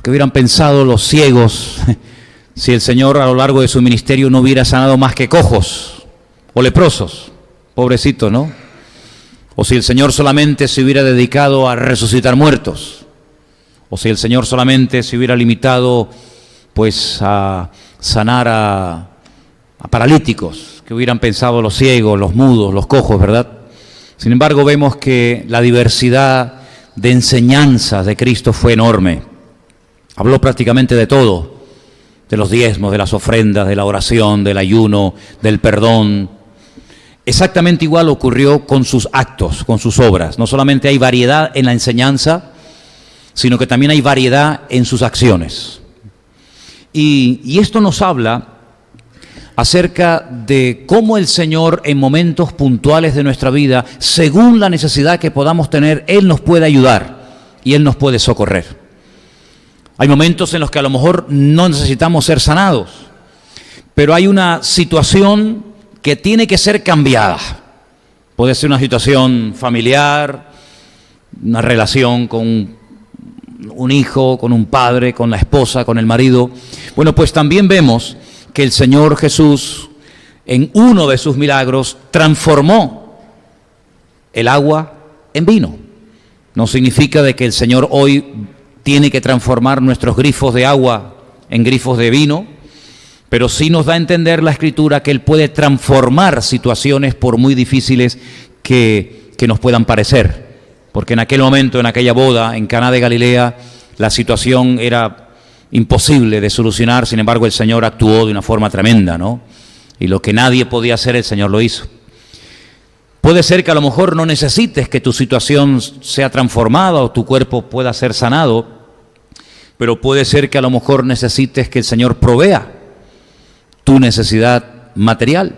que hubieran pensado los ciegos si el Señor a lo largo de su ministerio no hubiera sanado más que cojos o leprosos, pobrecito, ¿no? O si el Señor solamente se hubiera dedicado a resucitar muertos, o si el Señor solamente se hubiera limitado pues a sanar a paralíticos, que hubieran pensado los ciegos, los mudos, los cojos, ¿verdad? Sin embargo, vemos que la diversidad de enseñanzas de Cristo fue enorme. Habló prácticamente de todo, de los diezmos, de las ofrendas, de la oración, del ayuno, del perdón. Exactamente igual ocurrió con sus actos, con sus obras. No solamente hay variedad en la enseñanza, sino que también hay variedad en sus acciones. Y esto nos habla acerca de cómo el Señor en momentos puntuales de nuestra vida, según la necesidad que podamos tener, Él nos puede ayudar y Él nos puede socorrer. Hay momentos en los que a lo mejor no necesitamos ser sanados, pero hay una situación que tiene que ser cambiada. Puede ser una situación familiar, una relación con un hijo, con un padre, con la esposa, con el marido. Bueno, pues también vemos que el Señor Jesús, en uno de sus milagros, transformó el agua en vino. No significa de que el Señor hoy tiene que transformar nuestros grifos de agua en grifos de vino, pero sí nos da a entender la Escritura que Él puede transformar situaciones por muy difíciles que nos puedan parecer. Porque en aquel momento, en aquella boda, en Caná de Galilea, la situación era imposible de solucionar, sin embargo el Señor actuó de una forma tremenda, ¿no? Y lo que nadie podía hacer, el Señor lo hizo. Puede ser que a lo mejor no necesites que tu situación sea transformada o tu cuerpo pueda ser sanado, pero puede ser que a lo mejor necesites que el Señor provea tu necesidad material.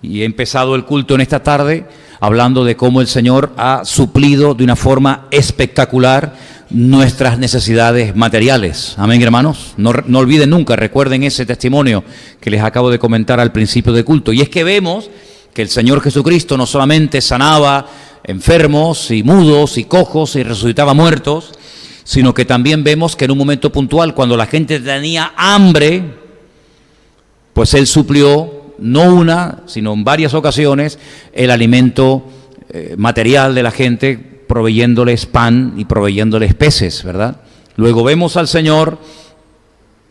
Y he empezado el culto en esta tarde hablando de cómo el Señor ha suplido de una forma espectacular nuestras necesidades materiales. Amén, hermanos. No olviden nunca, recuerden ese testimonio que les acabo de comentar al principio del culto. Y es que vemos que el Señor Jesucristo no solamente sanaba enfermos y mudos y cojos y resucitaba muertos, sino que también vemos que en un momento puntual, cuando la gente tenía hambre, pues Él suplió no una, sino en varias ocasiones, el alimento material de la gente, proveyéndoles pan y proveyéndoles peces, ¿verdad? Luego vemos al Señor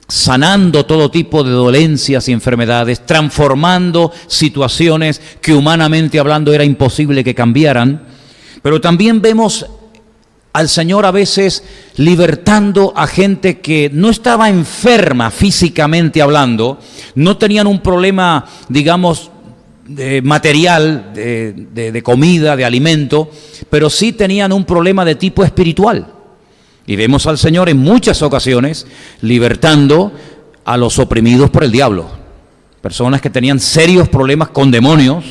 sanando todo tipo de dolencias y enfermedades, transformando situaciones que humanamente hablando era imposible que cambiaran, pero también vemos al Señor a veces libertando a gente que no estaba enferma físicamente hablando, no tenían un problema, digamos, material, de comida, de alimento, pero sí tenían un problema de tipo espiritual. Y vemos al Señor en muchas ocasiones libertando a los oprimidos por el diablo, personas que tenían serios problemas con demonios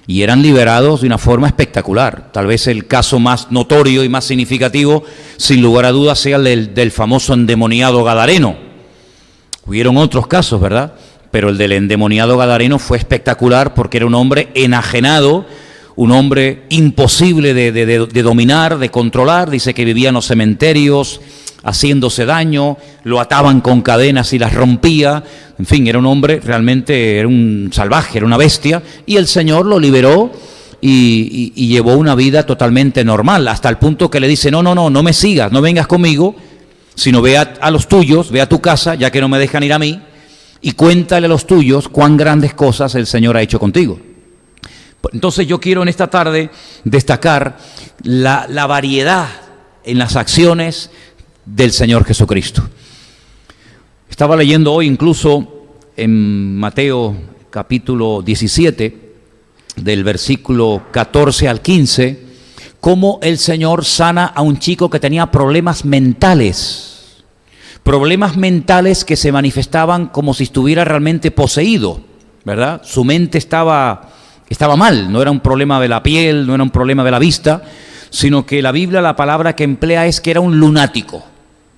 y eran liberados de una forma espectacular. Tal vez el caso más notorio y más significativo, sin lugar a dudas, sea el del famoso endemoniado gadareno. Hubieron otros casos, ¿verdad? Pero el del endemoniado gadareno fue espectacular porque era un hombre enajenado, un hombre imposible de dominar, de controlar. Dice que vivía en los cementerios haciéndose daño, lo ataban con cadenas y las rompía. En fin, era un hombre realmente, era un salvaje, era una bestia, y el Señor lo liberó y llevó una vida totalmente normal, hasta el punto que le dice, no me sigas, no vengas conmigo, sino ve a los tuyos, ve a tu casa, ya que no me dejan ir a mí, y cuéntale a los tuyos cuán grandes cosas el Señor ha hecho contigo. Entonces yo quiero en esta tarde destacar la variedad en las acciones del Señor Jesucristo. Estaba leyendo hoy incluso en Mateo capítulo 17, del versículo 14 al 15, cómo el Señor sana a un chico que tenía problemas mentales que se manifestaban como si estuviera realmente poseído, ¿verdad? Su mente estaba mal, no era un problema de la piel, no era un problema de la vista, sino que la Biblia, la palabra que emplea es que era un lunático.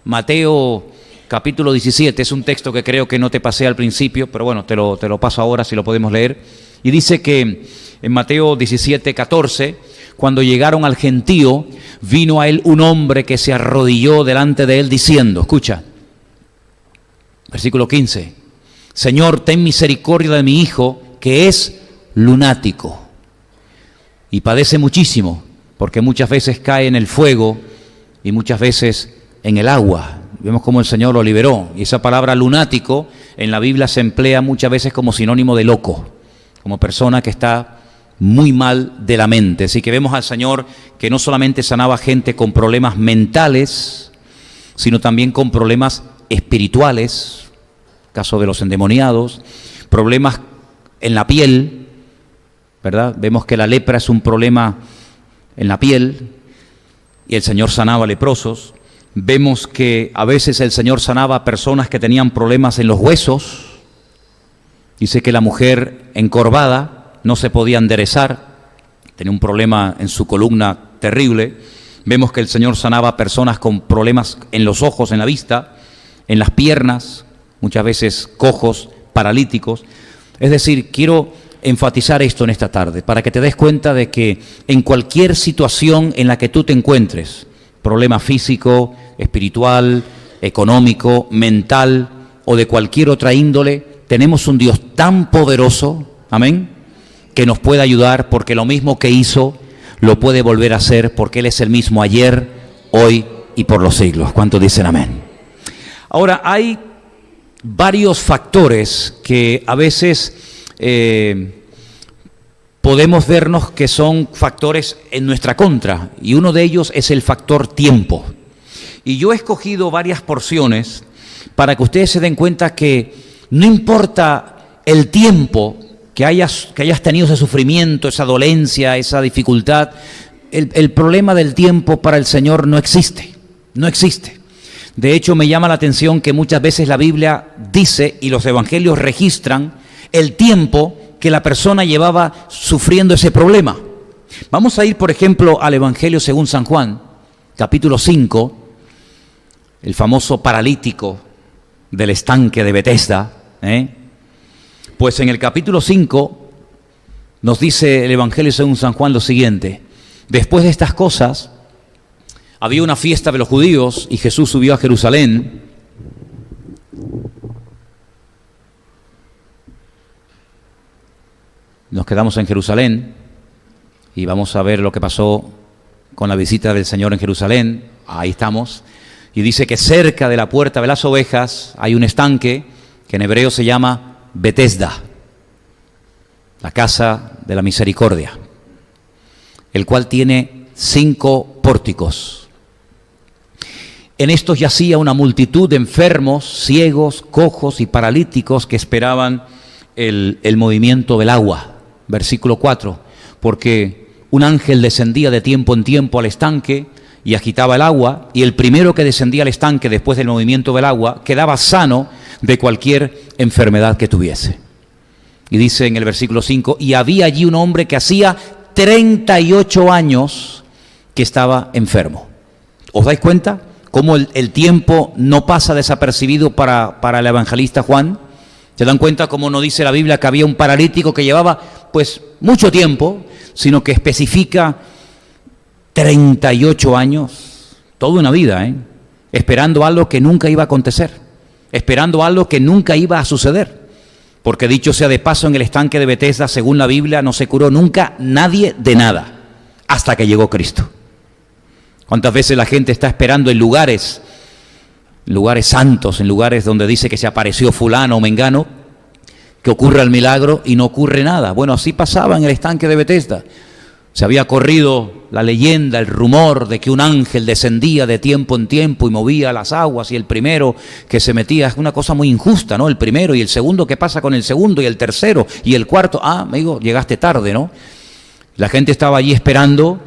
Mateo capítulo 17, es un texto que creo que no te pasé al principio, pero bueno, te lo paso ahora si lo podemos leer. Y dice que en Mateo 17, 14, cuando llegaron al gentío, vino a él un hombre que se arrodilló delante de él diciendo, escucha, versículo 15, Señor, ten misericordia de mi hijo, que es lunático y padece muchísimo, porque muchas veces cae en el fuego y muchas veces en el agua. Vemos cómo el Señor lo liberó. Y esa palabra lunático en la Biblia se emplea muchas veces como sinónimo de loco, como persona que está muy mal de la mente. Así que vemos al Señor que no solamente sanaba gente con problemas mentales, sino también con problemas espirituales, caso de los endemoniados, problemas en la piel, ¿verdad? Vemos que la lepra es un problema en la piel y el Señor sanaba leprosos. Vemos que a veces el Señor sanaba a personas que tenían problemas en los huesos. Dice que la mujer encorvada no se podía enderezar, tenía un problema en su columna terrible. Vemos que el Señor sanaba a personas con problemas en los ojos, en la vista, en las piernas, muchas veces cojos, paralíticos. Es decir, quiero enfatizar esto en esta tarde, para que te des cuenta de que en cualquier situación en la que tú te encuentres, problema físico, espiritual, económico, mental o de cualquier otra índole, tenemos un Dios tan poderoso, amén, que nos puede ayudar, porque lo mismo que hizo, lo puede volver a hacer, porque Él es el mismo ayer, hoy y por los siglos. ¿Cuántos dicen amén? Ahora, hay varios factores que a veces podemos vernos que son factores en nuestra contra, y uno de ellos es el factor tiempo. Y yo he escogido varias porciones para que ustedes se den cuenta que no importa el tiempo que hayas tenido ese sufrimiento, esa dolencia, esa dificultad, el problema del tiempo para el Señor no existe, no existe. De hecho, me llama la atención que muchas veces la Biblia dice y los evangelios registran el tiempo que la persona llevaba sufriendo ese problema. Vamos a ir, por ejemplo, al Evangelio según San Juan, capítulo 5, el famoso paralítico del estanque de Betesda. Pues en el capítulo 5 nos dice el Evangelio según San Juan lo siguiente: después de estas cosas, había una fiesta de los judíos y Jesús subió a Jerusalén. Nos quedamos en Jerusalén y vamos a ver lo que pasó con la visita del Señor en Jerusalén. Ahí estamos. Y dice que cerca de la puerta de las ovejas hay un estanque que en hebreo se llama Betesda, la casa de la misericordia, el cual tiene 5 pórticos. En estos yacía una multitud de enfermos, ciegos, cojos y paralíticos que esperaban el movimiento del agua. Versículo 4, porque un ángel descendía de tiempo en tiempo al estanque y agitaba el agua, y el primero que descendía al estanque después del movimiento del agua quedaba sano de cualquier enfermedad que tuviese. Y dice en el versículo 5, y había allí un hombre que hacía 38 años que estaba enfermo. ¿Os dais cuenta cómo el tiempo no pasa desapercibido para el evangelista Juan? ¿Se dan cuenta cómo no dice la Biblia que había un paralítico que llevaba pues mucho tiempo, sino que especifica 38 años, toda una vida, esperando algo que nunca iba a acontecer, esperando algo que nunca iba a suceder? Porque dicho sea de paso, en el estanque de Betesda, según la Biblia, no se curó nunca nadie de nada, hasta que llegó Cristo. ¿Cuántas veces la gente está esperando en lugares santos, en lugares donde dice que se apareció fulano o mengano, que ocurra el milagro y no ocurre nada? Bueno, así pasaba en el estanque de Betesda. Se había corrido la leyenda, el rumor de que un ángel descendía de tiempo en tiempo y movía las aguas, y el primero que se metía, es una cosa muy injusta, ¿no? El primero, y el segundo, ¿qué pasa con el segundo? Y el tercero, y el cuarto, amigo, llegaste tarde, ¿no? La gente estaba allí esperando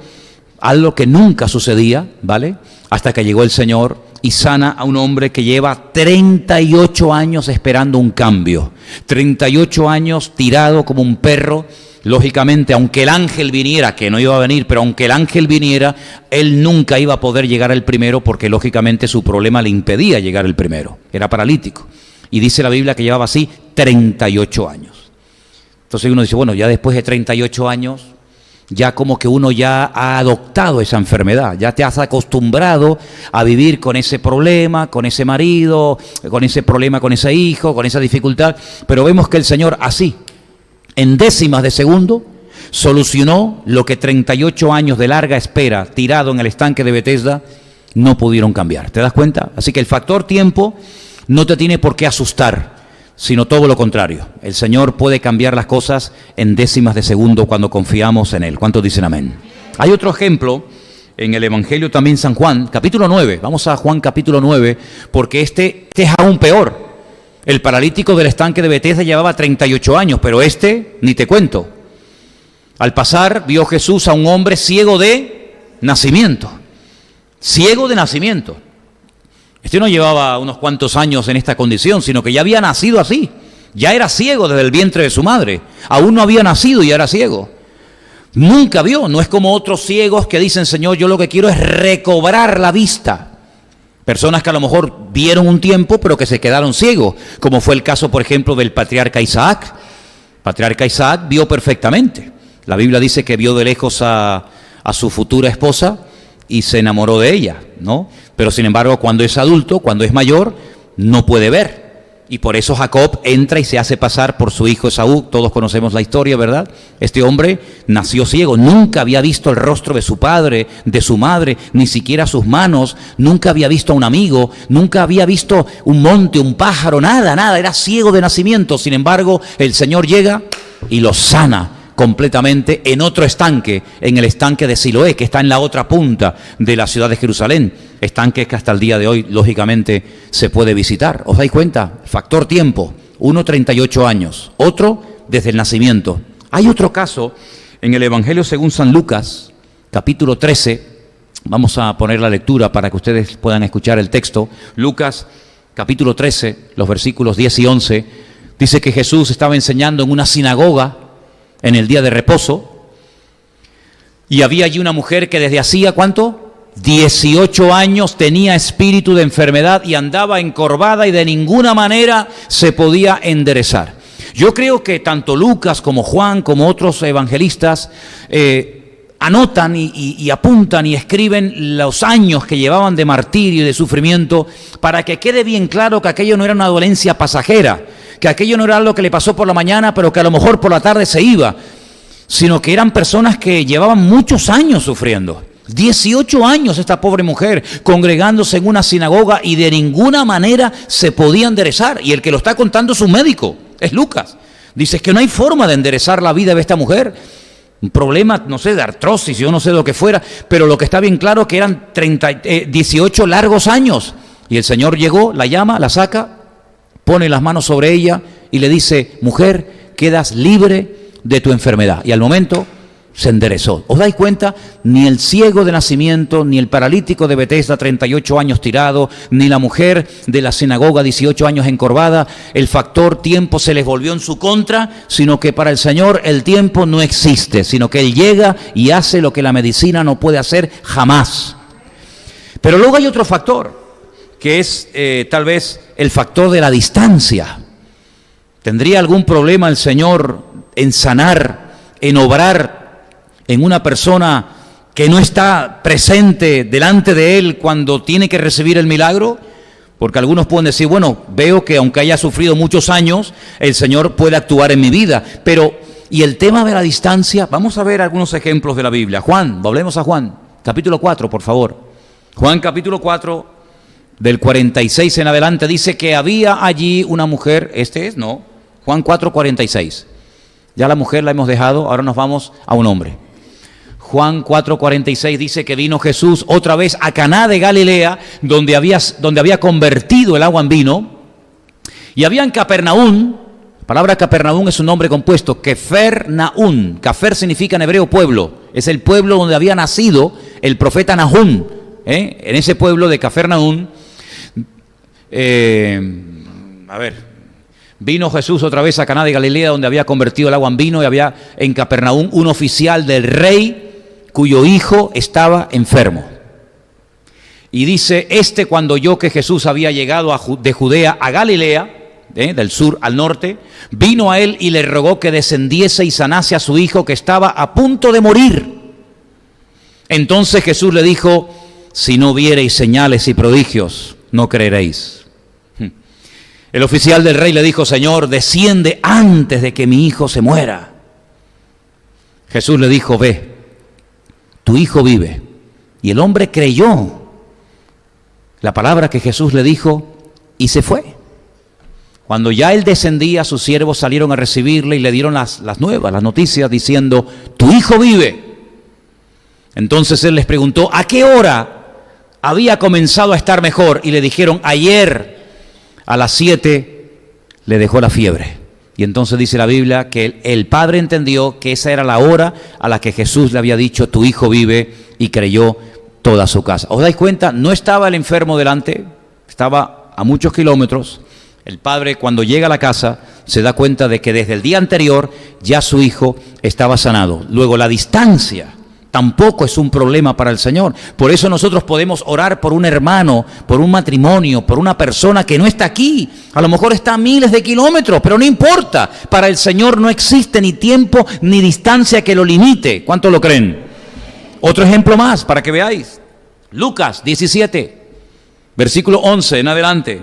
algo que nunca sucedía, ¿vale? Hasta que llegó el Señor y sana a un hombre que lleva 38 años esperando un cambio, 38 años tirado como un perro. Lógicamente, aunque el ángel viniera, que no iba a venir, pero aunque el ángel viniera, él nunca iba a poder llegar al primero, porque lógicamente su problema le impedía llegar al primero, era paralítico. Y dice la Biblia que llevaba así 38 años. Entonces uno dice, bueno, ya después de 38 años, Ya como que uno ya ha adoptado esa enfermedad, ya te has acostumbrado a vivir con ese problema, con ese marido, con ese problema, con ese hijo, con esa dificultad. Pero vemos que el Señor así, en décimas de segundo, solucionó lo que 38 años de larga espera tirado en el estanque de Betesda no pudieron cambiar. ¿Te das cuenta? Así que el factor tiempo no te tiene por qué asustar, sino todo lo contrario. El Señor puede cambiar las cosas en décimas de segundo cuando confiamos en Él. ¿Cuántos dicen amén? Hay otro ejemplo en el Evangelio también San Juan, capítulo 9. Vamos a Juan capítulo 9, porque este es aún peor. El paralítico del estanque de Betesda llevaba 38 años, pero ni te cuento. Al pasar vio Jesús a un hombre ciego de nacimiento. Ciego de nacimiento. Este no llevaba unos cuantos años en esta condición, sino que ya había nacido así. Ya era ciego desde el vientre de su madre. Aún no había nacido y ya era ciego. Nunca vio. No es como otros ciegos que dicen, Señor, yo lo que quiero es recobrar la vista. Personas que a lo mejor vieron un tiempo, pero que se quedaron ciegos. Como fue el caso, por ejemplo, del patriarca Isaac. El patriarca Isaac vio perfectamente. La Biblia dice que vio de lejos a su futura esposa y se enamoró de ella, ¿no? Pero sin embargo, cuando es adulto, cuando es mayor, no puede ver. Y por eso Jacob entra y se hace pasar por su hijo Esaú. Todos conocemos la historia, ¿verdad? Este hombre nació ciego, nunca había visto el rostro de su padre, de su madre, ni siquiera sus manos, nunca había visto a un amigo, nunca había visto un monte, un pájaro, nada, era ciego de nacimiento. Sin embargo, el Señor llega y lo sana completamente en otro estanque, en el estanque de Siloé, que está en la otra punta de la ciudad de Jerusalén, estanque que hasta el día de hoy, lógicamente, se puede visitar. ¿Os dais cuenta? Factor tiempo, uno 38 años, otro desde el nacimiento. Hay otro caso en el Evangelio según San Lucas, capítulo 13, vamos a poner la lectura para que ustedes puedan escuchar el texto. Lucas, capítulo 13, los versículos 10 y 11, dice que Jesús estaba enseñando en una sinagoga en el día de reposo, y había allí una mujer que desde hacía, ¿cuánto? 18 años tenía espíritu de enfermedad y andaba encorvada y de ninguna manera se podía enderezar. Yo creo que tanto Lucas como Juan como otros evangelistas anotan y apuntan y escriben los años que llevaban de martirio y de sufrimiento para que quede bien claro que aquello no era una dolencia pasajera, que aquello no era algo que le pasó por la mañana, pero que a lo mejor por la tarde se iba, sino que eran personas que llevaban muchos años sufriendo. 18 años esta pobre mujer congregándose en una sinagoga y de ninguna manera se podía enderezar. Y el que lo está contando es un médico, es Lucas. Dice que no hay forma de enderezar la vida de esta mujer. Un problema, no sé, de artrosis, yo no sé lo que fuera, pero lo que está bien claro es que eran 18 largos años. Y el Señor llegó, la llama, la saca, pone las manos sobre ella y le dice, mujer, quedas libre de tu enfermedad. Y al momento se enderezó. ¿Os dais cuenta? Ni el ciego de nacimiento, ni el paralítico de Betesda, 38 años tirado, ni la mujer de la sinagoga, 18 años encorvada, el factor tiempo se les volvió en su contra, sino que para el Señor el tiempo no existe, sino que Él llega y hace lo que la medicina no puede hacer jamás. Pero luego hay otro factor, que es tal vez el factor de la distancia. ¿Tendría algún problema el Señor en sanar, en obrar en una persona que no está presente delante de Él cuando tiene que recibir el milagro? Porque algunos pueden decir, bueno, veo que aunque haya sufrido muchos años, el Señor puede actuar en mi vida. Pero, ¿y el tema de la distancia? Vamos a ver algunos ejemplos de la Biblia. Juan, volvemos a Juan, capítulo 4, por favor. Juan, capítulo 4, del 46 en adelante, dice que había allí una mujer, Juan 4, 46. Ya la mujer la hemos dejado, ahora nos vamos a un hombre. Juan 4:46 dice que vino Jesús otra vez a Caná de Galilea, donde había convertido el agua en vino, y había en Capernaum, la palabra Capernaum es un nombre compuesto, Kefernaum, Cafer significa en hebreo pueblo, es el pueblo donde había nacido el profeta Nahum, en ese pueblo de Capernaum, vino Jesús otra vez a Caná de Galilea, donde había convertido el agua en vino, y había en Capernaum un oficial del rey cuyo hijo estaba enfermo. Y dice, cuando oyó que Jesús había llegado de Judea a Galilea, del sur al norte, vino a él y le rogó que descendiese y sanase a su hijo que estaba a punto de morir. Entonces Jesús le dijo: si no viereis señales y prodigios, no creeréis. El oficial del rey le dijo: Señor, desciende antes de que mi hijo se muera. Jesús le dijo: ve, tu hijo vive. Y el hombre creyó la palabra que Jesús le dijo y se fue. Cuando ya él descendía, sus siervos salieron a recibirle y le dieron las nuevas, las noticias, diciendo: tu hijo vive. Entonces él les preguntó: ¿a qué hora había comenzado a estar mejor? Y le dijeron: ayer a las 7 le dejó la fiebre. Y entonces dice la Biblia que el padre entendió que esa era la hora a la que Jesús le había dicho: tu hijo vive, y creyó toda su casa. ¿Os dais cuenta? No estaba el enfermo delante, estaba a muchos kilómetros. El padre, cuando llega a la casa, se da cuenta de que desde el día anterior ya su hijo estaba sanado. Luego, la distancia tampoco es un problema para el Señor. Por eso nosotros podemos orar por un hermano, por un matrimonio, por una persona que no está aquí. A lo mejor está a miles de kilómetros, pero no importa. Para el Señor no existe ni tiempo ni distancia que lo limite. ¿Cuántos lo creen? Otro ejemplo más para que veáis. Lucas 17, versículo 11 en adelante.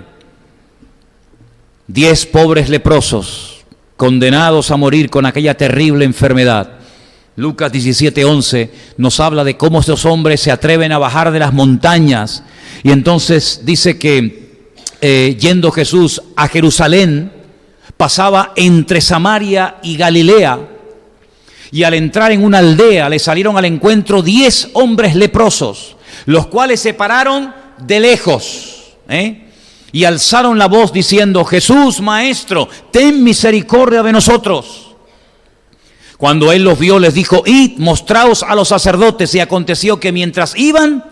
10 pobres leprosos condenados a morir con aquella terrible enfermedad. Lucas 17:11 nos habla de cómo estos hombres se atreven a bajar de las montañas. Y entonces dice que yendo Jesús a Jerusalén, pasaba entre Samaria y Galilea. Y al entrar en una aldea le salieron al encuentro 10 hombres leprosos, los cuales se pararon de lejos, y alzaron la voz diciendo: Jesús, Maestro, ten misericordia de nosotros. Cuando él los vio, les dijo: id, mostraos a los sacerdotes. Y aconteció que mientras iban,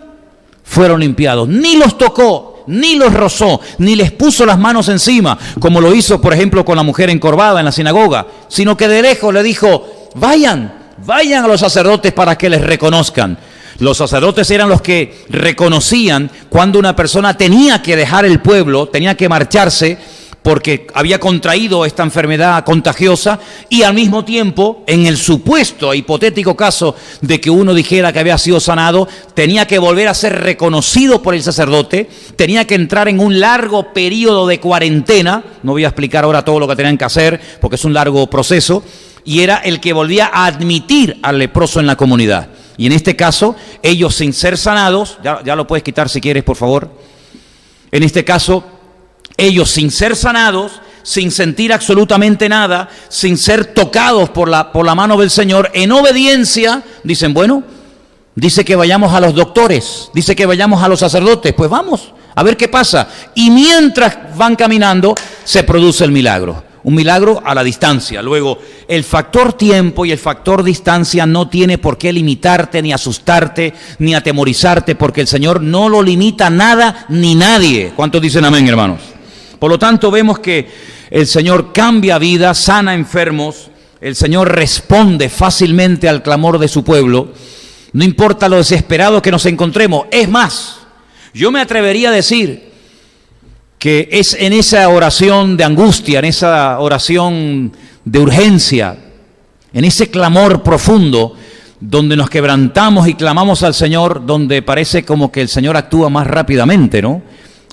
fueron limpiados. Ni los tocó, ni los rozó, ni les puso las manos encima, como lo hizo, por ejemplo, con la mujer encorvada en la sinagoga, sino que de lejos le dijo: vayan a los sacerdotes para que les reconozcan. Los sacerdotes eran los que reconocían cuando una persona tenía que dejar el pueblo, tenía que marcharse porque había contraído esta enfermedad contagiosa, y al mismo tiempo, en el supuesto e hipotético caso de que uno dijera que había sido sanado, tenía que volver a ser reconocido por el sacerdote, tenía que entrar en un largo periodo de cuarentena. No voy a explicar ahora todo lo que tenían que hacer porque es un largo proceso, y era el que volvía a admitir al leproso en la comunidad. Y en este caso, ellos, sin ser sanados, ya lo puedes quitar si quieres, por favor. En este caso, ellos, sin ser sanados, sin sentir absolutamente nada, sin ser tocados por la mano del Señor, en obediencia, dicen: bueno, dice que vayamos a los doctores, dice que vayamos a los sacerdotes, pues vamos, a ver qué pasa. Y mientras van caminando, se produce el milagro. Un milagro a la distancia. Luego, el factor tiempo y el factor distancia no tiene por qué limitarte, ni asustarte, ni atemorizarte, porque el Señor no lo limita nada ni nadie. ¿Cuántos dicen amén, hermanos? Por lo tanto, vemos que el Señor cambia vidas, sana enfermos. El Señor responde fácilmente al clamor de su pueblo. No importa lo desesperado que nos encontremos. Es más, yo me atrevería a decir que es en esa oración de angustia, en esa oración de urgencia, en ese clamor profundo, donde nos quebrantamos y clamamos al Señor, donde parece como que el Señor actúa más rápidamente, ¿no?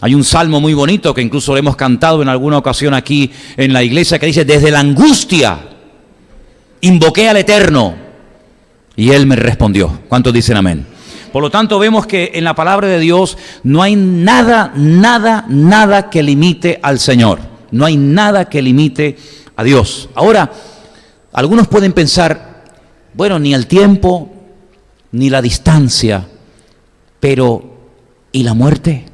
Hay un salmo muy bonito que incluso lo hemos cantado en alguna ocasión aquí en la iglesia, que dice: desde la angustia invoqué al Eterno y Él me respondió. ¿Cuántos dicen amén? Por lo tanto, vemos que en la palabra de Dios no hay nada que limite al Señor. No hay nada que limite a Dios. Ahora, algunos pueden pensar: bueno, ni el tiempo, ni la distancia, pero ¿y la muerte?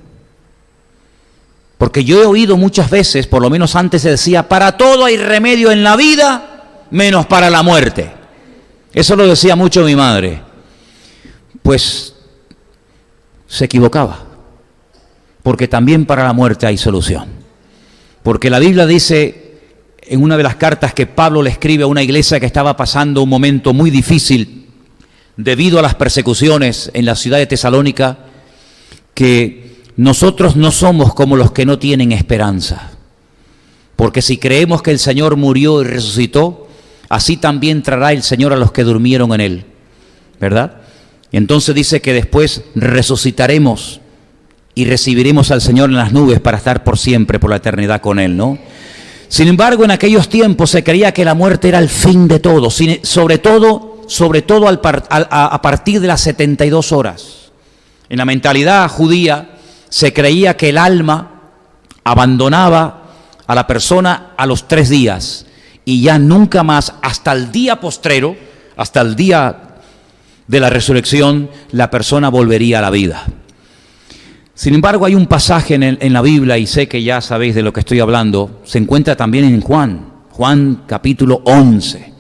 Porque yo he oído muchas veces, por lo menos antes se decía: para todo hay remedio en la vida, menos para la muerte. Eso lo decía mucho mi madre. Pues se equivocaba, porque también para la muerte hay solución. Porque la Biblia dice en una de las cartas que Pablo le escribe a una iglesia que estaba pasando un momento muy difícil debido a las persecuciones en la ciudad de Tesalónica, que nosotros no somos como los que no tienen esperanza. Porque si creemos que el Señor murió y resucitó, así también traerá el Señor a los que durmieron en Él, ¿verdad? Y entonces dice que después resucitaremos y recibiremos al Señor en las nubes para estar por siempre, por la eternidad con Él, ¿no? Sin embargo, en aquellos tiempos se creía que la muerte era el fin de todo, sobre todo a partir de las 72 horas. En la mentalidad judía se creía que el alma abandonaba a la persona a los 3 días y ya nunca más, hasta el día postrero, hasta el día de la resurrección, la persona volvería a la vida. Sin embargo, hay un pasaje en la Biblia, y sé que ya sabéis de lo que estoy hablando, se encuentra también en Juan capítulo 11.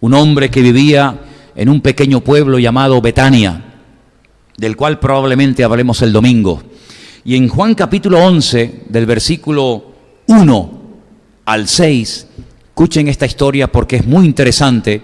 Un hombre que vivía en un pequeño pueblo llamado Betania, del cual probablemente hablemos el domingo. Y en Juan capítulo 11, del versículo 1 al 6, escuchen esta historia porque es muy interesante,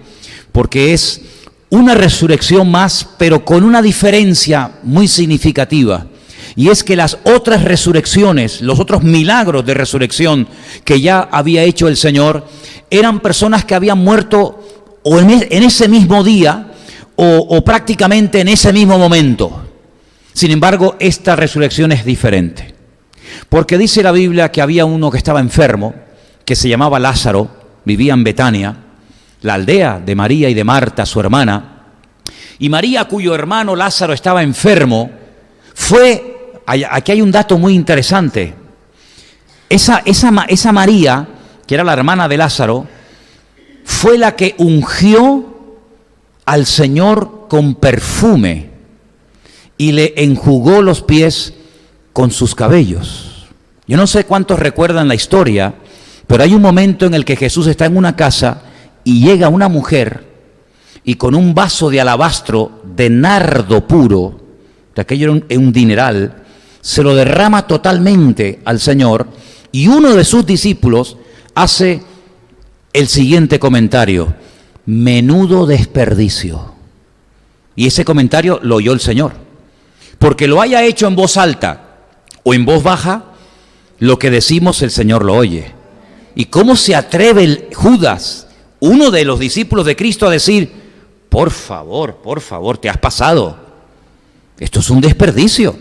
porque es una resurrección más, pero con una diferencia muy significativa. Y es que las otras resurrecciones, los otros milagros de resurrección que ya había hecho el Señor, eran personas que habían muerto o en ese mismo día o prácticamente en ese mismo momento. Sin embargo, esta resurrección es diferente. Porque dice la Biblia que había uno que estaba enfermo, que se llamaba Lázaro, vivía en Betania, la aldea de María y de Marta, su hermana. Y María, cuyo hermano Lázaro estaba enfermo, aquí hay un dato muy interesante. Esa María, que era la hermana de Lázaro, fue la que ungió al Señor con perfume y le enjugó los pies con sus cabellos. Yo no sé cuántos recuerdan la historia, pero hay un momento en el que Jesús está en una casa y llega una mujer y con un vaso de alabastro de nardo puro, de aquello era un dineral, se lo derrama totalmente al Señor, y uno de sus discípulos hace el siguiente comentario: menudo desperdicio. Y ese comentario lo oyó el Señor. Porque lo haya hecho en voz alta o en voz baja, lo que decimos el Señor lo oye. ¿Y cómo se atreve Judas, uno de los discípulos de Cristo, a decir: por favor, te has pasado? Esto es un desperdicio.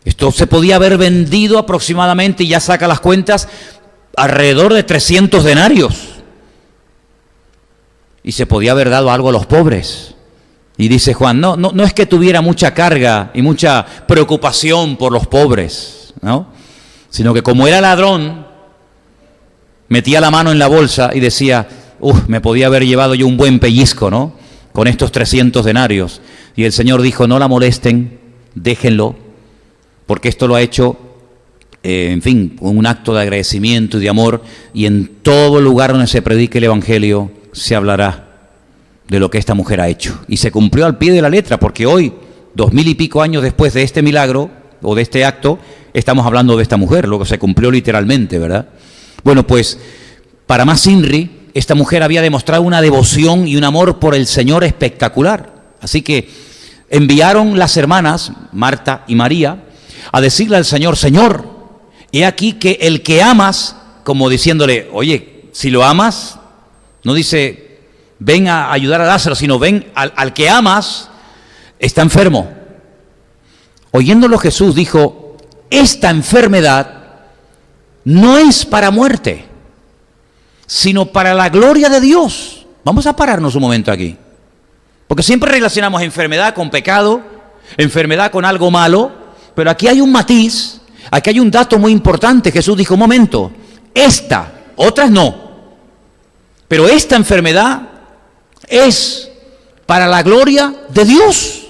Esto se podía haber vendido aproximadamente, y ya saca las cuentas, alrededor de 300 denarios. Y se podía haber dado algo a los pobres. Y dice Juan, no es que tuviera mucha carga y mucha preocupación por los pobres, ¿no? Sino que como era ladrón, metía la mano en la bolsa y decía: me podía haber llevado yo un buen pellizco, ¿no? Con estos 300 denarios. Y el Señor dijo: no la molesten, déjenlo, porque esto lo ha hecho, un acto de agradecimiento y de amor, y en todo lugar donde se predique el Evangelio se hablará de lo que esta mujer ha hecho. Y se cumplió al pie de la letra, porque hoy, 2000 y pico años después de este milagro, o de este acto, estamos hablando de esta mujer, lo que se cumplió literalmente, ¿verdad? Bueno, pues, para más Inri, esta mujer había demostrado una devoción y un amor por el Señor espectacular. Así que enviaron las hermanas, Marta y María, a decirle al Señor: Señor, he aquí que el que amas, como diciéndole: oye, si lo amas, no dice ven a ayudar a Lázaro, sino ven al que amas, está enfermo. Oyéndolo Jesús dijo: esta enfermedad no es para muerte, sino para la gloria de Dios. Vamos a pararnos un momento aquí, porque siempre relacionamos enfermedad con pecado, enfermedad con algo malo, pero aquí hay un matiz, aquí hay un dato muy importante. Jesús dijo: un momento, otras no, pero esta enfermedad es para la gloria de Dios.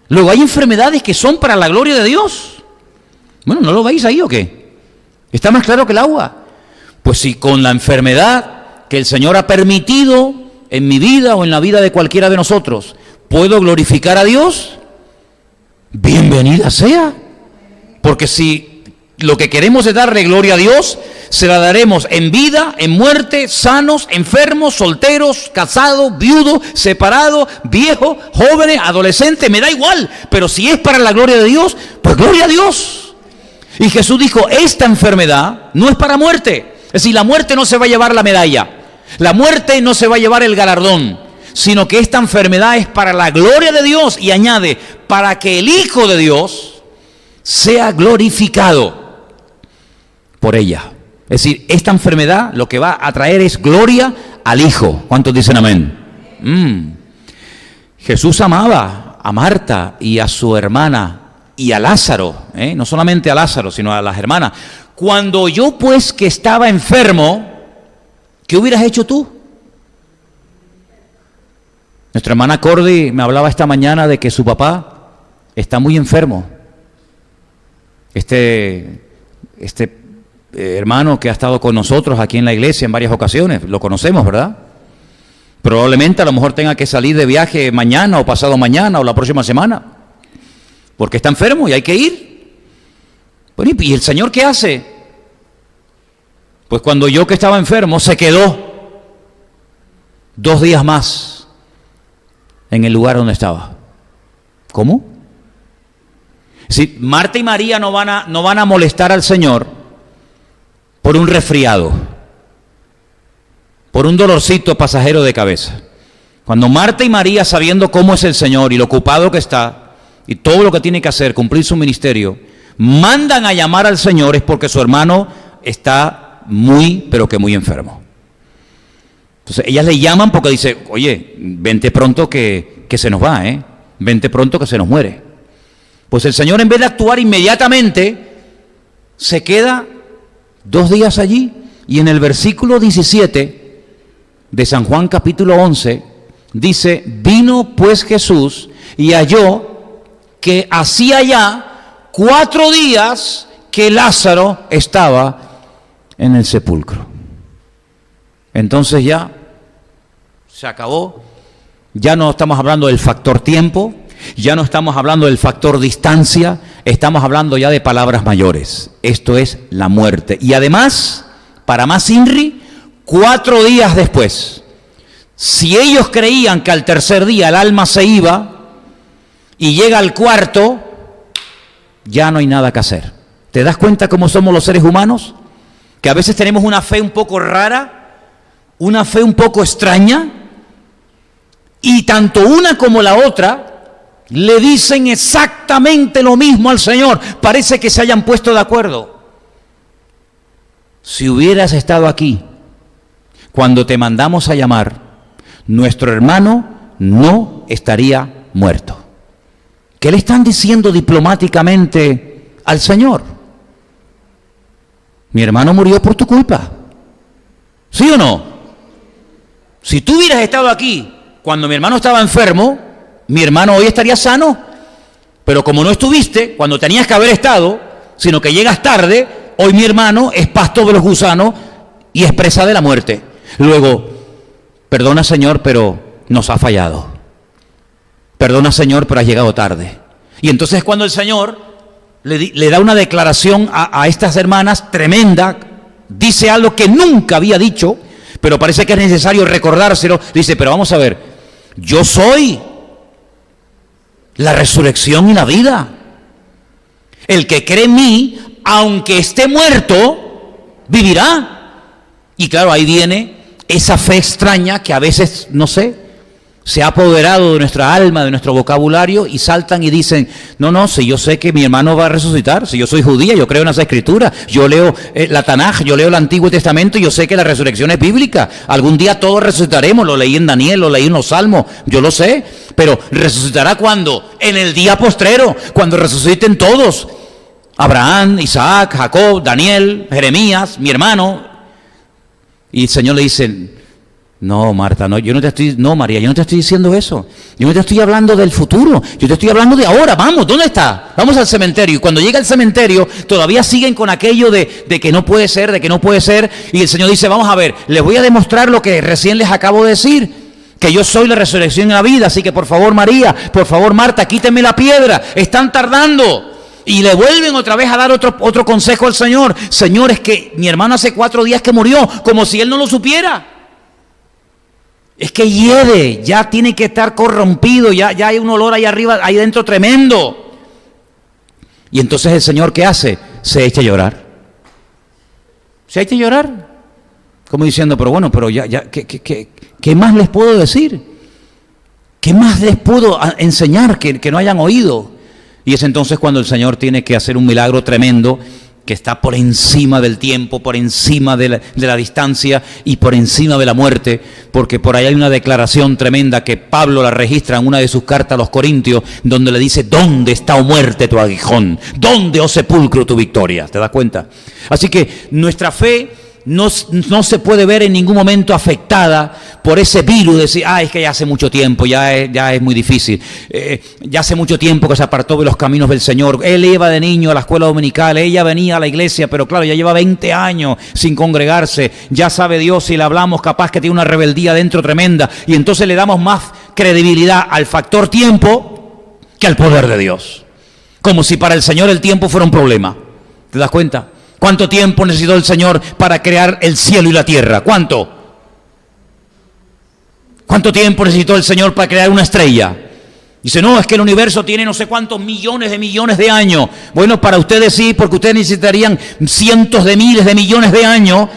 Luego hay enfermedades que son para la gloria de Dios. Bueno, ¿no lo veis ahí o qué? ¿Está más claro que el agua? Pues si con la enfermedad que el Señor ha permitido en mi vida o en la vida de cualquiera de nosotros puedo glorificar a Dios, bienvenida sea. Porque si lo que queremos es darle gloria a Dios, se la daremos en vida, en muerte, sanos, enfermos, solteros, casados, viudos, separados, viejos, jóvenes, adolescentes, me da igual. Pero si es para la gloria de Dios, pues gloria a Dios. Y Jesús dijo, esta enfermedad no es para muerte. Es decir, la muerte no se va a llevar la medalla, la muerte no se va a llevar el galardón, sino que esta enfermedad es para la gloria de Dios, y añade, para que el Hijo de Dios sea glorificado por ella. Es decir, esta enfermedad lo que va a traer es gloria al Hijo. ¿Cuántos dicen amén? Jesús amaba a Marta y a su hermana y a Lázaro, no solamente a Lázaro, sino a las hermanas. Cuando oyó pues que estaba enfermo, ¿qué hubieras hecho tú? Nuestra hermana Cordy me hablaba esta mañana de que su papá está muy enfermo. Este hermano que ha estado con nosotros aquí en la iglesia en varias ocasiones, lo conocemos, ¿verdad? Probablemente a lo mejor tenga que salir de viaje mañana o pasado mañana o la próxima semana, porque está enfermo y hay que ir. Bueno, ¿y el Señor qué hace? Pues cuando oyó que estaba enfermo, se quedó 2 días más en el lugar donde estaba. ¿Cómo? Si Marta y María no van a molestar al Señor por un resfriado, por un dolorcito pasajero de cabeza. Cuando Marta y María, sabiendo cómo es el Señor y lo ocupado que está y todo lo que tiene que hacer, cumplir su ministerio, mandan a llamar al Señor, es porque su hermano está muy, pero que muy enfermo. Entonces ellas le llaman porque dice, oye, vente pronto que se nos va, vente pronto que se nos muere. Pues el Señor, en vez de actuar inmediatamente, se queda 2 días allí, y en el versículo 17 de San Juan capítulo 11, dice, vino pues Jesús y halló que hacía ya 4 días que Lázaro estaba en el sepulcro. Entonces ya se acabó, ya no estamos hablando del factor tiempo, ya no estamos hablando del factor distancia, estamos hablando ya de palabras mayores. Esto es la muerte. Y además, para más INRI, 4 días después. Si ellos creían que al tercer día el alma se iba y llega al cuarto, ya no hay nada que hacer. ¿Te das cuenta cómo somos los seres humanos? Que a veces tenemos una fe un poco rara, una fe un poco extraña, y tanto una como la otra le dicen exactamente lo mismo al Señor. Parece que se hayan puesto de acuerdo. Si hubieras estado aquí cuando te mandamos a llamar, nuestro hermano no estaría muerto. ¿Qué le están diciendo diplomáticamente al Señor? Mi hermano murió por tu culpa. ¿Sí o no? Si tú hubieras estado aquí cuando mi hermano estaba enfermo, mi hermano hoy estaría sano. Pero como no estuviste cuando tenías que haber estado, sino que llegas tarde, hoy mi hermano es pasto de los gusanos y es presa de la muerte. Luego, perdona Señor, pero nos ha fallado. Perdona Señor, pero has llegado tarde. Y entonces cuando el Señor le da una declaración a estas hermanas tremenda, dice algo que nunca había dicho, pero parece que es necesario recordárselo. Dice, pero vamos a ver, yo soy la resurrección y la vida. El que cree en mí, aunque esté muerto, vivirá. Y claro, ahí viene esa fe extraña que a veces, no sé, se ha apoderado de nuestra alma, de nuestro vocabulario, y saltan y dicen, no, si yo sé que mi hermano va a resucitar, si yo soy judía, yo creo en las escrituras, yo leo la Tanaj, yo leo el Antiguo Testamento, y yo sé que la resurrección es bíblica, algún día todos resucitaremos, lo leí en Daniel, lo leí en los Salmos, yo lo sé, pero ¿resucitará cuándo? En el día postrero, cuando resuciten todos, Abraham, Isaac, Jacob, Daniel, Jeremías, mi hermano. Y el Señor le dice, no, Marta, no, María, yo no te estoy diciendo eso. Yo no te estoy hablando del futuro, yo te estoy hablando de ahora. Vamos, ¿dónde está? Vamos al cementerio. Y cuando llega al cementerio, todavía siguen con aquello de que no puede ser, de que no puede ser. Y el Señor dice, vamos a ver, les voy a demostrar lo que recién les acabo de decir, que yo soy la resurrección y la vida. Así que por favor, María, por favor, Marta, quítenme la piedra, están tardando. Y le vuelven otra vez a dar otro consejo al Señor. Señor, es que mi hermano hace 4 días que murió, como si él no lo supiera. Es que hiede, ya tiene que estar corrompido, ya hay un olor ahí arriba, ahí dentro tremendo. Y entonces el Señor, ¿qué hace? Se echa a llorar. Se echa a llorar. Como diciendo, pero bueno, pero ya, ¿qué más les puedo decir? ¿Qué más les puedo enseñar que no hayan oído? Y es entonces cuando el Señor tiene que hacer un milagro tremendo que está por encima del tiempo, por encima de la distancia y por encima de la muerte, porque por ahí hay una declaración tremenda que Pablo la registra en una de sus cartas a los Corintios, donde le dice, ¿dónde está, oh muerte, tu aguijón? ¿Dónde, oh sepulcro, tu victoria? ¿Te das cuenta? Así que nuestra fe no se puede ver en ningún momento afectada por ese virus de decir, es que ya hace mucho tiempo, ya es muy difícil, ya hace mucho tiempo que se apartó de los caminos del Señor. Él iba de niño a la escuela dominical, ella venía a la iglesia, pero claro, ya lleva 20 años sin congregarse, ya sabe Dios, si le hablamos capaz que tiene una rebeldía dentro tremenda, y entonces le damos más credibilidad al factor tiempo que al poder de Dios, como si para el Señor el tiempo fuera un problema. ¿Te das cuenta? ¿Cuánto tiempo necesitó el Señor para crear el cielo y la tierra? ¿Cuánto? ¿Cuánto tiempo necesitó el Señor para crear una estrella? Dice, no, es que el universo tiene no sé cuántos millones de años. Bueno, para ustedes sí, porque ustedes necesitarían cientos de miles de millones de años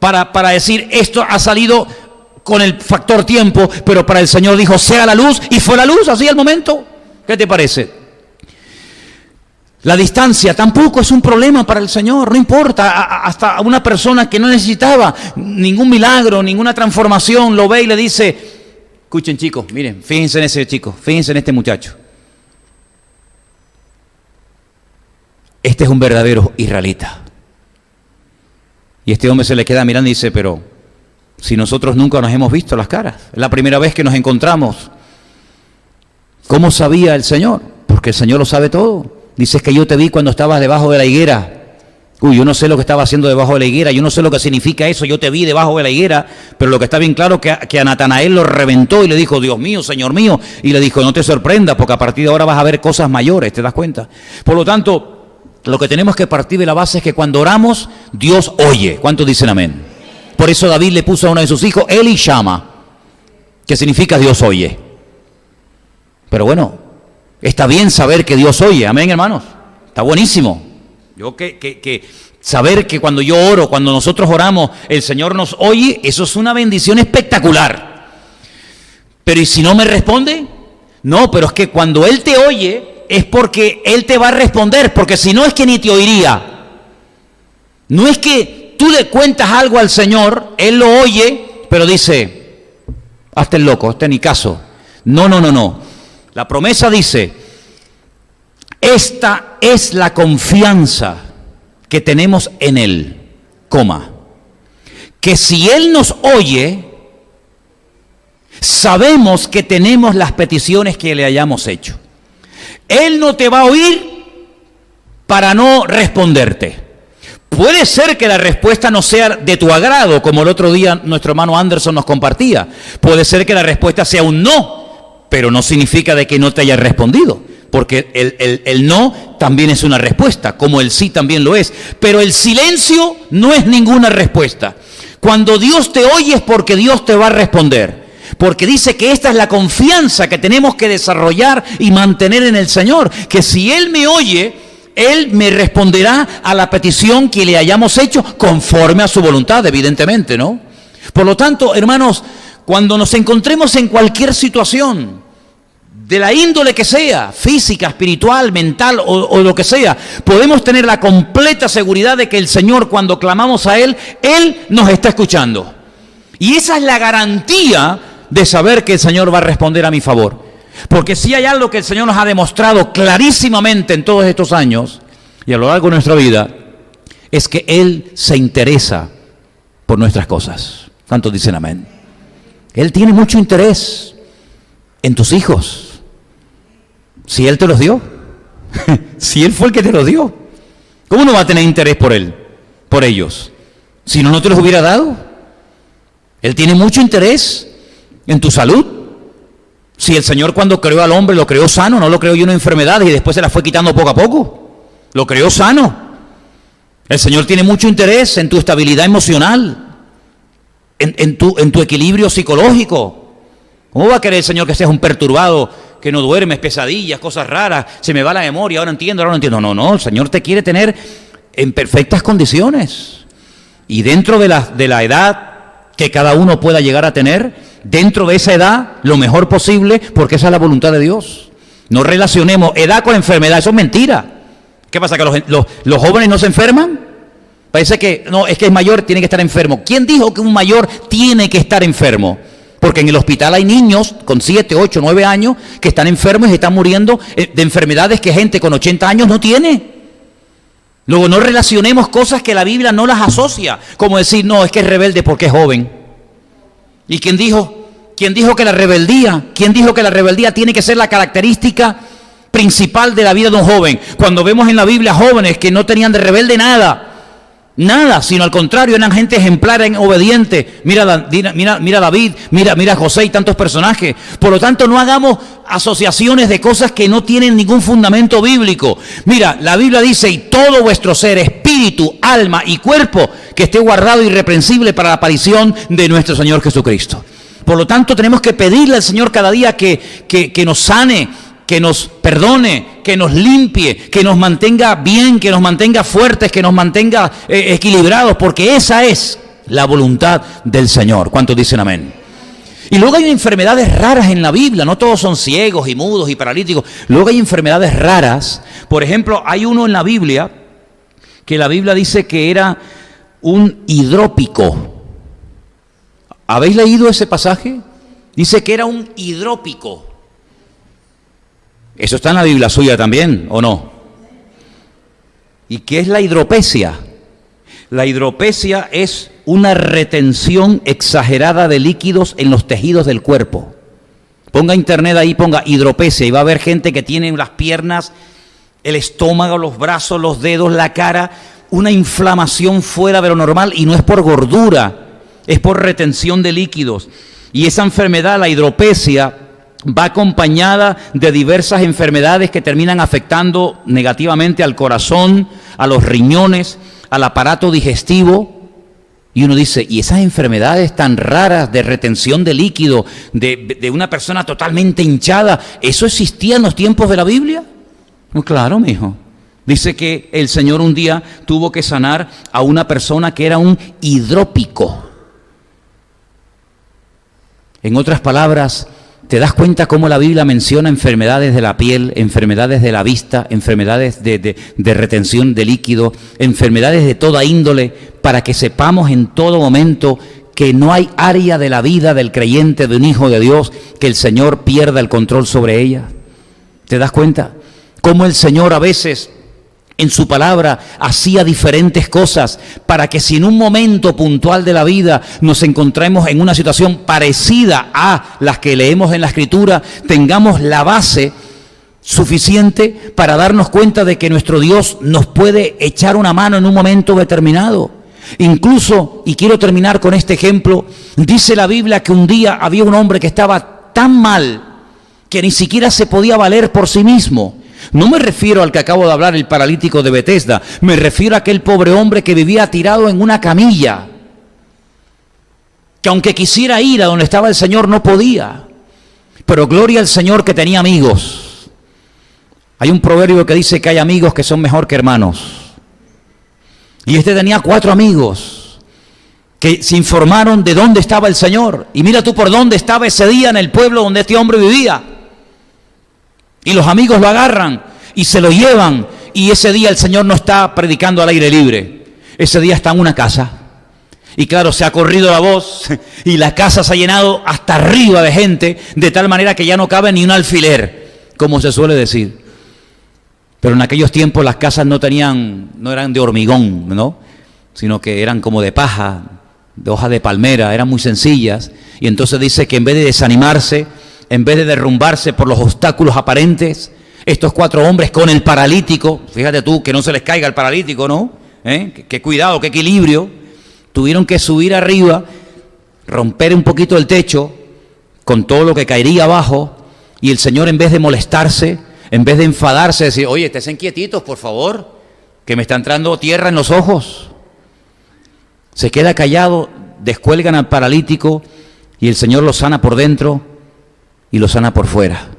para decir, esto ha salido con el factor tiempo, pero para el Señor dijo, sea la luz, y fue la luz, así al momento. ¿Qué te parece? La distancia tampoco es un problema para el Señor, no importa, hasta una persona que no necesitaba ningún milagro, ninguna transformación, lo ve y le dice, escuchen chicos, miren, fíjense en ese chico, fíjense en este muchacho. Este es un verdadero israelita. Y este hombre se le queda mirando y dice, pero si nosotros nunca nos hemos visto las caras, es la primera vez que nos encontramos. ¿Cómo sabía el Señor? Porque el Señor lo sabe todo. Dices que yo te vi cuando estabas debajo de la higuera. Yo no sé lo que estaba haciendo debajo de la higuera, yo no sé lo que significa eso, yo te vi debajo de la higuera, pero lo que está bien claro es que a Natanael lo reventó y le dijo, Dios mío, Señor mío, y le dijo, no te sorprendas, porque a partir de ahora vas a ver cosas mayores, ¿te das cuenta? Por lo tanto, lo que tenemos que partir de la base es que cuando oramos, Dios oye. ¿Cuántos dicen amén? Por eso David le puso a uno de sus hijos, Eli Shama, que significa Dios oye. Pero bueno, está bien saber que Dios oye, amén, hermanos. Está buenísimo. Yo saber que cuando yo oro, cuando nosotros oramos, el Señor nos oye, eso es una bendición espectacular. Pero ¿y si no me responde? No, pero es que cuando Él te oye, es porque Él te va a responder, porque si no es que ni te oiría. No es que tú le cuentas algo al Señor, Él lo oye, pero dice, hazte el loco, ni caso. No. La promesa dice, esta es la confianza que tenemos en Él, que si Él nos oye, sabemos que tenemos las peticiones que le hayamos hecho. Él no te va a oír para no responderte. Puede ser que la respuesta no sea de tu agrado, como el otro día nuestro hermano Anderson nos compartía. Puede ser que la respuesta sea un no, pero no significa de que no te haya respondido, porque el no también es una respuesta, como el sí también lo es. Pero el silencio no es ninguna respuesta. Cuando Dios te oye es porque Dios te va a responder. Porque dice que esta es la confianza que tenemos que desarrollar y mantener en el Señor. Que si Él me oye, Él me responderá a la petición que le hayamos hecho conforme a su voluntad, evidentemente, ¿no? Por lo tanto, hermanos, cuando nos encontremos en cualquier situación, de la índole que sea, física, espiritual, mental o lo que sea, podemos tener la completa seguridad de que el Señor, cuando clamamos a Él, Él nos está escuchando. Y esa es la garantía de saber que el Señor va a responder a mi favor. Porque si hay algo que el Señor nos ha demostrado clarísimamente en todos estos años y a lo largo de nuestra vida, es que Él se interesa por nuestras cosas. ¿Cuántos dicen amén? Él tiene mucho interés en tus hijos. Si Él te los dio, si Él fue el que te los dio, ¿cómo no va a tener interés por Él, por ellos? Si no te los hubiera dado. Él tiene mucho interés en tu salud. Si el Señor cuando creó al hombre lo creó sano, no lo creó lleno de enfermedades y después se las fue quitando poco a poco. Lo creó sano. El Señor tiene mucho interés en tu estabilidad emocional, en tu equilibrio psicológico. ¿Cómo va a querer el Señor que seas un perturbado, que no duermes, pesadillas, cosas raras, se me va la memoria, ahora entiendo? No, el Señor te quiere tener en perfectas condiciones. Y dentro de la edad que cada uno pueda llegar a tener, dentro de esa edad, lo mejor posible, porque esa es la voluntad de Dios. No relacionemos edad con enfermedad, eso es mentira. ¿Qué pasa? ¿Que los jóvenes no se enferman? Parece que, no, es que es mayor, tiene que estar enfermo. ¿Quién dijo que un mayor tiene que estar enfermo? Porque en el hospital hay niños con 7, 8, 9 años que están enfermos y están muriendo de enfermedades que gente con 80 años no tiene. Luego no relacionemos cosas que la Biblia no las asocia, como decir, no, es que es rebelde porque es joven. ¿Y quién dijo? ¿Quién dijo que la rebeldía? ¿Quién dijo que la rebeldía tiene que ser la característica principal de la vida de un joven? Cuando vemos en la Biblia jóvenes que no tenían de rebelde nada, sino al contrario, eran gente ejemplar, obediente. Mira David, mira José y tantos personajes. Por lo tanto, no hagamos asociaciones de cosas que no tienen ningún fundamento bíblico. Mira, la Biblia dice, y todo vuestro ser, espíritu, alma y cuerpo, que esté guardado irreprensible para la aparición de nuestro Señor Jesucristo. Por lo tanto, tenemos que pedirle al Señor cada día que nos sane, que nos perdone, que nos limpie, que nos mantenga bien, que nos mantenga fuertes, que nos mantenga equilibrados, porque esa es la voluntad del Señor. ¿Cuántos dicen amén? Y luego hay enfermedades raras en la Biblia, no todos son ciegos y mudos y paralíticos. Luego hay enfermedades raras. Por ejemplo, hay uno en la Biblia que la Biblia dice que era un hidrópico. ¿Habéis leído ese pasaje? Dice que era un hidrópico. Eso está en la Biblia suya también, ¿o no? ¿Y qué es la hidropesia? La hidropesia es una retención exagerada de líquidos en los tejidos del cuerpo. Ponga internet ahí, ponga hidropesia y va a haber gente que tiene las piernas, el estómago, los brazos, los dedos, la cara, una inflamación fuera de lo normal, y no es por gordura, es por retención de líquidos. Y esa enfermedad, la hidropesia, va acompañada de diversas enfermedades que terminan afectando negativamente al corazón, a los riñones, al aparato digestivo. Y uno dice, ¿y esas enfermedades tan raras de retención de líquido, de una persona totalmente hinchada, eso existía en los tiempos de la Biblia? No, claro, mijo. Dice que el Señor un día tuvo que sanar a una persona que era un hidrópico. En otras palabras, ¿te das cuenta cómo la Biblia menciona enfermedades de la piel, enfermedades de la vista, enfermedades de retención de líquido, enfermedades de toda índole, para que sepamos en todo momento que no hay área de la vida del creyente, de un hijo de Dios, que el Señor pierda el control sobre ella? ¿Te das cuenta? Cómo el Señor a veces en su palabra hacía diferentes cosas para que si en un momento puntual de la vida nos encontremos en una situación parecida a las que leemos en la Escritura, tengamos la base suficiente para darnos cuenta de que nuestro Dios nos puede echar una mano en un momento determinado. Incluso, y quiero terminar con este ejemplo, dice la Biblia que un día había un hombre que estaba tan mal que ni siquiera se podía valer por sí mismo. No me refiero al que acabo de hablar, el paralítico de Betesda, me refiero a aquel pobre hombre que vivía tirado en una camilla, que aunque quisiera ir a donde estaba el Señor no podía, pero gloria al Señor que tenía amigos. Hay un proverbio que dice que hay amigos que son mejor que hermanos, y este tenía 4 amigos que se informaron de dónde estaba el Señor, y mira tú por dónde estaba ese día en el pueblo donde este hombre vivía. Y los amigos lo agarran y se lo llevan, y ese día el Señor no está predicando al aire libre, ese día está en una casa. Y claro, se ha corrido la voz y la casa se ha llenado hasta arriba de gente, de tal manera que ya no cabe ni un alfiler, como se suele decir. Pero en aquellos tiempos las casas no eran de hormigón, ¿no? Sino que eran como de paja, de hoja de palmera, eran muy sencillas. Y entonces dice que en vez de desanimarse, en vez de derrumbarse por los obstáculos aparentes, estos 4 hombres con el paralítico, fíjate tú que no se les caiga el paralítico, ¿no? Qué cuidado, qué equilibrio. Tuvieron que subir arriba, romper un poquito el techo con todo lo que caería abajo, y el Señor, en vez de molestarse, en vez de enfadarse, decir, oye, estén quietitos, por favor, que me está entrando tierra en los ojos. Se queda callado, descuelgan al paralítico y el Señor lo sana por dentro y lo sana por fuera,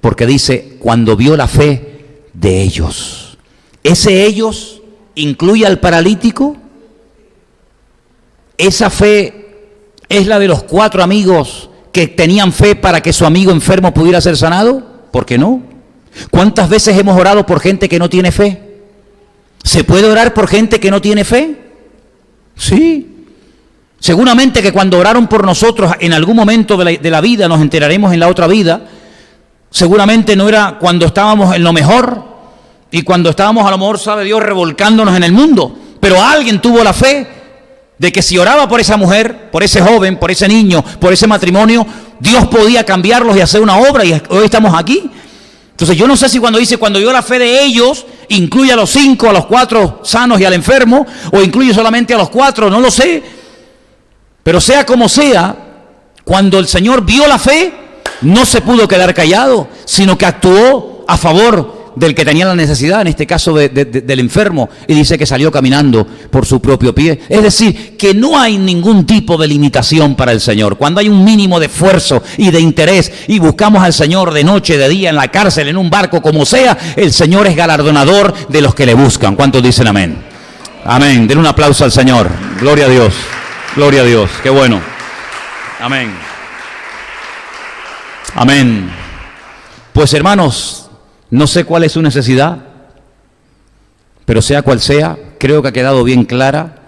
porque dice, cuando vio la fe de ellos. Ese ellos incluye al paralítico? ¿Esa fe es la de los 4 amigos que tenían fe para que su amigo enfermo pudiera ser sanado? ¿Por qué no? ¿Cuántas veces hemos orado por gente que no tiene fe? ¿Se puede orar por gente que no tiene fe? Sí. Seguramente que cuando oraron por nosotros en algún momento de la vida, nos enteraremos en la otra vida, seguramente no era cuando estábamos en lo mejor y cuando estábamos, a lo mejor, sabe Dios, revolcándonos en el mundo, pero alguien tuvo la fe de que si oraba por esa mujer, por ese joven, por ese niño, por ese matrimonio, Dios podía cambiarlos y hacer una obra, y hoy estamos aquí. Entonces yo no sé si cuando dice, cuando dio la fe de ellos, incluye a los 5, a los 4 sanos y al enfermo, o incluye solamente a los 4, no lo sé. Pero sea como sea, cuando el Señor vio la fe, no se pudo quedar callado, sino que actuó a favor del que tenía la necesidad, en este caso del enfermo, y dice que salió caminando por su propio pie. Es decir, que no hay ningún tipo de limitación para el Señor. Cuando hay un mínimo de esfuerzo y de interés y buscamos al Señor de noche, de día, en la cárcel, en un barco, como sea, el Señor es galardonador de los que le buscan. ¿Cuántos dicen amén? Amén. Den un aplauso al Señor. Gloria a Dios. Gloria a Dios. Qué bueno. Amén. Amén. Pues hermanos, no sé cuál es su necesidad, pero sea cual sea, creo que ha quedado bien clara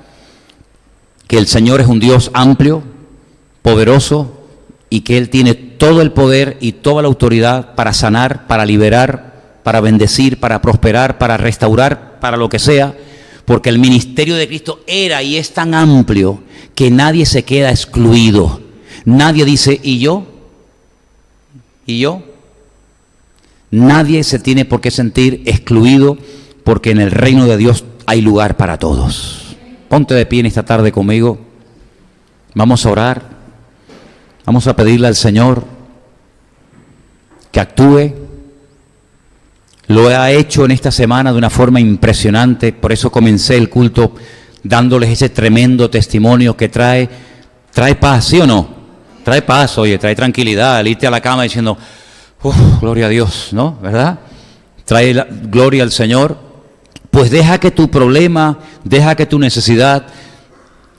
que el Señor es un Dios amplio, poderoso, y que Él tiene todo el poder y toda la autoridad para sanar, para liberar, para bendecir, para prosperar, para restaurar, para lo que sea, porque el ministerio de Cristo era y es tan amplio que nadie se queda excluido. Nadie dice, ¿y yo? ¿Y yo? Nadie se tiene por qué sentir excluido, porque en el reino de Dios hay lugar para todos. Ponte de pie en esta tarde conmigo. Vamos a orar. Vamos a pedirle al Señor que actúe. Lo ha hecho en esta semana de una forma impresionante. Por eso comencé el culto dándoles ese tremendo testimonio que trae paz, ¿sí o no? Trae paz, oye, trae tranquilidad. El irte a la cama diciendo, gloria a Dios, ¿no? ¿Verdad? Trae la gloria al Señor. Pues deja que tu problema, deja que tu necesidad,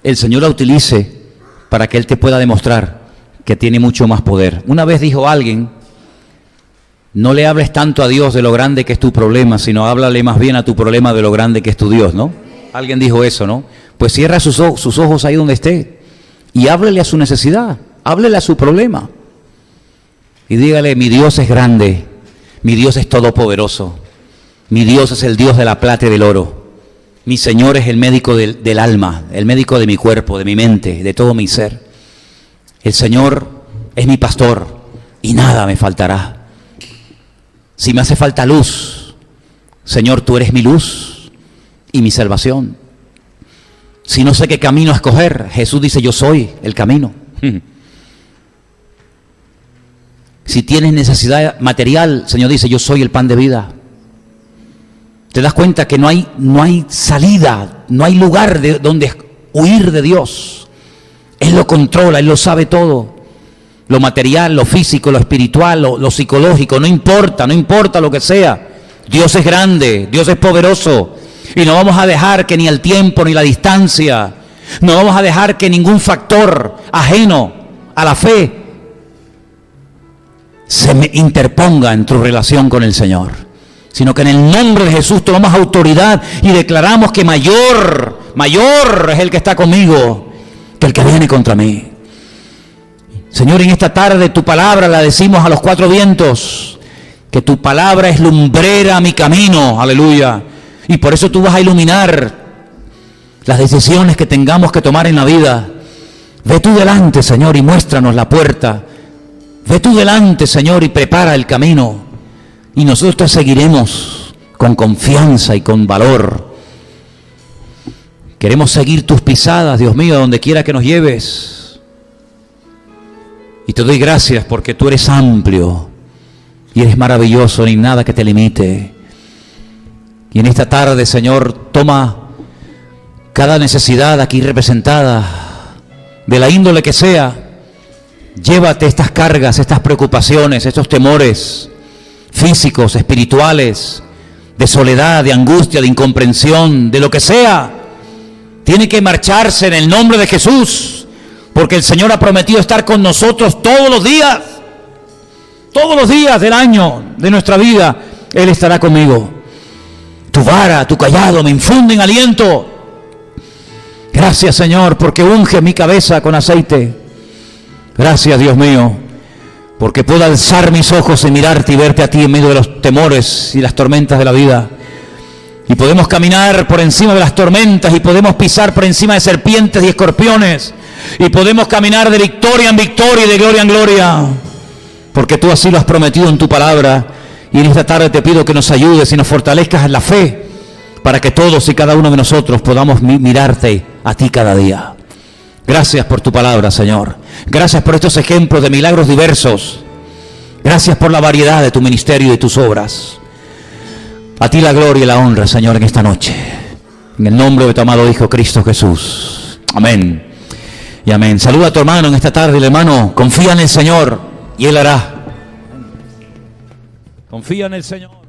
el Señor la utilice para que Él te pueda demostrar que tiene mucho más poder. Una vez dijo alguien, no le hables tanto a Dios de lo grande que es tu problema, sino háblale más bien a tu problema de lo grande que es tu Dios, ¿no? Alguien dijo eso, ¿no? Pues cierra sus ojos ahí donde esté y háblele a su necesidad, háblele a su problema. Y dígale, mi Dios es grande, mi Dios es todopoderoso, mi Dios es el Dios de la plata y del oro, mi Señor es el médico del alma, el médico de mi cuerpo, de mi mente, de todo mi ser. El Señor es mi pastor y nada me faltará. Si me hace falta luz, Señor, tú eres mi luz y mi salvación. Si no sé qué camino escoger, Jesús dice, yo soy el camino. Si tienes necesidad material, Señor dice, yo soy el pan de vida. Te das cuenta que no hay salida, no hay lugar de donde huir de Dios. Él lo controla, Él lo sabe todo. Lo material, lo físico, lo espiritual, lo psicológico, no importa lo que sea. Dios es grande, Dios es poderoso. Y no vamos a dejar que ni el tiempo ni la distancia, no vamos a dejar que ningún factor ajeno a la fe se me interponga en tu relación con el Señor, sino que en el nombre de Jesús tomamos autoridad y declaramos que mayor es el que está conmigo que el que viene contra mí. Señor, en esta tarde tu palabra la decimos a los 4 vientos, que tu palabra es lumbrera a mi camino, aleluya, y por eso tú vas a iluminar las decisiones que tengamos que tomar en la vida. Ve tú delante, Señor, y muéstranos la puerta. Ve tú delante, Señor, y prepara el camino. Y nosotros te seguiremos con confianza y con valor. Queremos seguir tus pisadas, Dios mío, donde quiera que nos lleves. Y te doy gracias porque tú eres amplio y eres maravilloso, no hay nada que te limite. Y en esta tarde, Señor, toma cada necesidad aquí representada, de la índole que sea. Llévate estas cargas, estas preocupaciones, estos temores físicos, espirituales, de soledad, de angustia, de incomprensión, de lo que sea, tiene que marcharse en el nombre de Jesús, porque el Señor ha prometido estar con nosotros todos los días del año, de nuestra vida. Él estará conmigo. Tu vara, tu cayado me infunden aliento. Gracias, Señor, porque unge mi cabeza con aceite. Gracias, Dios mío, porque puedo alzar mis ojos y mirarte y verte a ti en medio de los temores y las tormentas de la vida. Y podemos caminar por encima de las tormentas, y podemos pisar por encima de serpientes y escorpiones, y podemos caminar de victoria en victoria y de gloria en gloria, porque tú así lo has prometido en tu palabra. Y en esta tarde te pido que nos ayudes y nos fortalezcas en la fe, para que todos y cada uno de nosotros podamos mirarte a ti cada día. Gracias por tu palabra, Señor. Gracias por estos ejemplos de milagros diversos. Gracias por la variedad de tu ministerio y de tus obras. A ti la gloria y la honra, Señor, en esta noche. En el nombre de tu amado Hijo Cristo Jesús. Amén y amén. Saluda a tu hermano en esta tarde, el hermano. Confía en el Señor y Él hará. Confía en el Señor.